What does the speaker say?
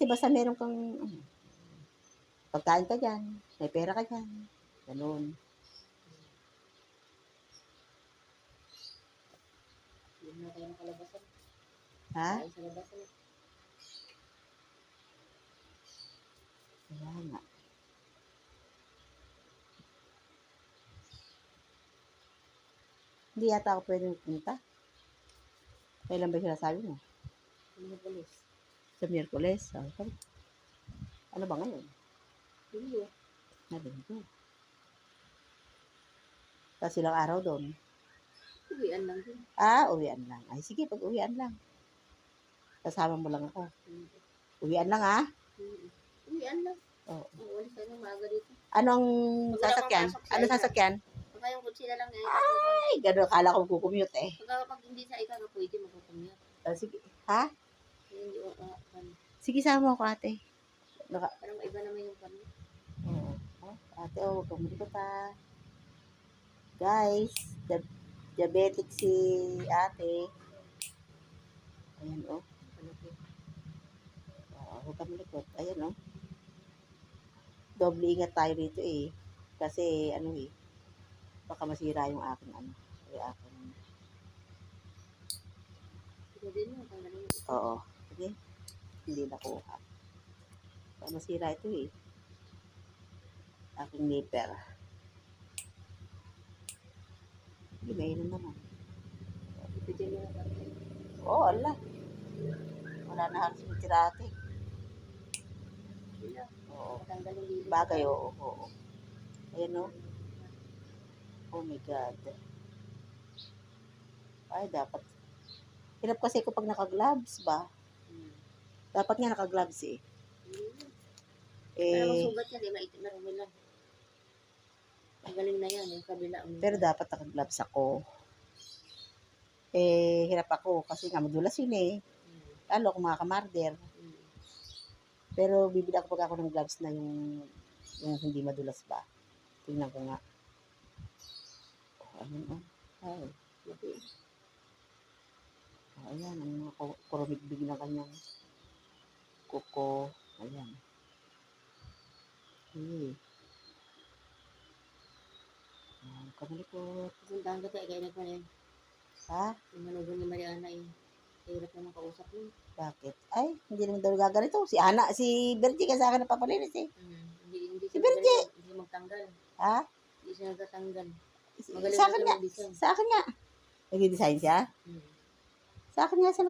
basta meron kang, pagkain ka dyan, may pera ka dyan. Ganun. Hindi na tayo nakalabasan. Ha? Tayo sa labasan. Kaya nga. Hindi yata ako pwede magpunta. Kailan ba sinasabi mo? Miyerkules. Sa Miyerkules. Ano ba ngayon? Linggo. Linggo. Tapos ilang araw doon? Uwian lang din. Uwian lang. Ay, sige, pag uwian lang. Kasama mo lang ako. Hmm. Uwian lang, ha? Uwian lang. Oo. Uwalis tayo ng maaga dito. Anong sasakyan? Ano sasakyan? Pagka yung kutsila lang ngayon. Ay, gano'n. Kala ko kukumute eh. Pag hindi sa ikaw, pwede magkukumute. Sige. Ha? Hindi, Sige, sama ako, ate. parang iba naman yung pan. Oo. Ate, kumulikot ha. Guys, diabetic si ate. Ayan, huwag kang malikot. Ayan, doble ingat tayo dito eh. Kasi, baka masira yung aking yung aking. Ito din mo, tanggalin mo. Oo. Sige. Hindi nakuha. Baka masira ito eh. Aking nipper. Ibayin na naman. Ipitin mo na ba? Oo, ala. Wala na halos yung tirate. Oo. Tanggalin dito. Bagay, oo. Ayan, oh my God. Ay, dapat. Hirap kasi ko pag naka-gloves ba? Dapat nga naka-gloves eh. Pero sugat yan, maitim na rumila. Magaling na yan, yung kabila. Pero dapat naka-gloves ako. Hirap ako kasi nga madulas yun eh. Lalo kung mga kamarder. Pero bibili ako pag ako ng gloves na yung hindi madulas ba. Tingnan ko nga. Ayun, ay. Ayan, ang mga kurumigbig na kanyang kuko. Ayan. Kamalikot. Puntahan ka tayo, kaya nagpanin. Ha? Yung manubo ni Mariana eh. Hirap naman kausap mo. Bakit? Ay, hindi naman daw gaganito. Si Bertie kasi sa akin napapalinis eh. Hindi Si Bertie! Hindi magtanggal. Ha? Hindi siya nagtatanggal. Sa akin nga. Nag-design siya? Sa akin nga siya